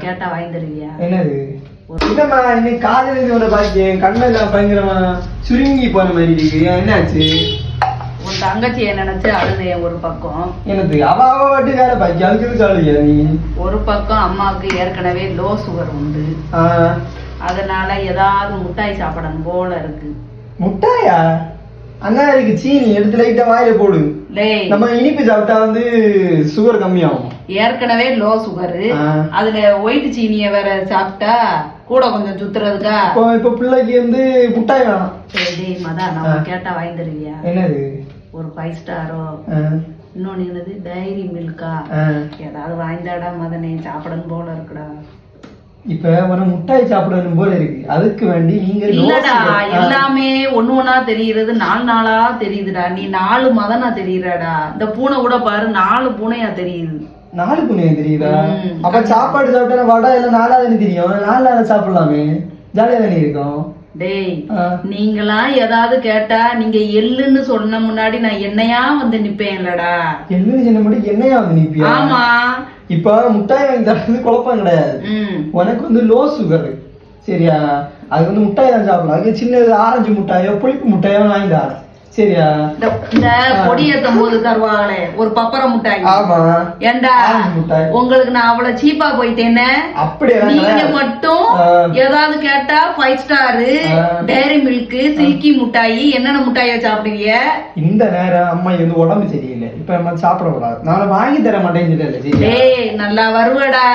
கேட்டா வாங்கி தருவியா? என்னது இல்லம்மா, இன்னைக்கு காலையில இருந்து உன்னை பாக்கேன், கண்ணெல்லாம் பயங்கரமா சுருங்கி போன மாதிரி இருக்கு. என்னாச்சு? உன் தங்கச்சியை நினைச்சு அழுதேன் ஒரு பக்கம். எனக்கு அவ வாட்டி வேற பாக்கி அதுக்கு காலையா நீ? ஒரு பக்கம் அம்மாவுக்கு ஏற்கனவே லோ சுகர் உண்டு, அதனால ஏதாவது முட்டாய் சாப்பிடணும் போல இருக்கு. முட்டாயா? அண்ணா இருக்கு சீனி எடுத்து லைட்டா வாயில போடு. நம்ம இனிப்பு சாப்பிட்டா சுகர் கம்மியாகும். ஏற்கனவே லோ சுகர், அதுல ஒயிட் சீனிய வேற சாப்பிட்டா கூட கொஞ்சம் சுத்துறதுக்கா. இப்ப பிள்ளைக்கு முட்டாய் வேணாம். சரி மதா, நான் கேட்டா வாங்கி தருவியா? என்னது? ஒரு 5 ஸ்டாரோ, இன்னொன்னு என்னது டைரி மில்கா, ஏதாவது வாய்ந்தாடா மதனே, சாப்பிடணும் போல இருக்குடா. இப்ப ஒரு முட்டாய் சாப்பிடணும் போல இருக்கு, அதுக்கு வேண்டி நீங்க இல்லடா எல்லாமே ஒண்ணு ஒண்ணா தெரியுறது, 4 நாளா தெரியுதுடா. நீ 4 மதனா தெரியுறாடா. இந்த பூனை கூட பாரு 4 பூனையா தெரியுது. 4 பூனையா தெரியுதா? அப்ப சாப்பாடு சாப்பிட்டா வடை எல்லாம் 4ஆவது தெரியும். 4 நாளா சாப்பிடலாமே, ஜாலியா தானே இருக்கும். டேய், நீங்களா ஏதாவது கேட்டா நீங்க எள்ளுன்னு சொன்ன முன்னாடி நான் என்னையா நிப்பேன்லடா. எள்ளுன்னு சொன்ன முன்னாடி என்னையா நிப்பியா? ஆமா. இப்ப முட்டாய் வாங்கி தரது குழப்பம் கிடையாது. உனக்கு லோ சுகர், சரியா? அது முட்டாய் தான் சாப்பிடலாம். அது சின்னது ஆரஞ்சு முட்டாயோ புளிப்பு முட்டாயோ வாங்கி தர, சரியா? இந்த பொடியேத்தும் போது தருவாங்களே ஒரு பப்பர முட்டாய். ஆமா. ஏண்டா உங்களுக்கு நான் அவ்வளவு சீப்பா போயிட்டேன்னு அப்படியே நீங்க மட்டும் ஏதாவது கேட்டா 5 ஸ்டாரு, டைரி மில்க், சில்கி முட்டாயி, என்னென்ன முட்டாய சாப்பிடுவீங்க? இந்த நேரம் அம்மா உடம்பு சரியில்லை, இப்ப நம்ம சாப்பிட கூடாது. நான் வாங்கி தர மாட்டேன்னு. டேய் நல்லா வருவடா.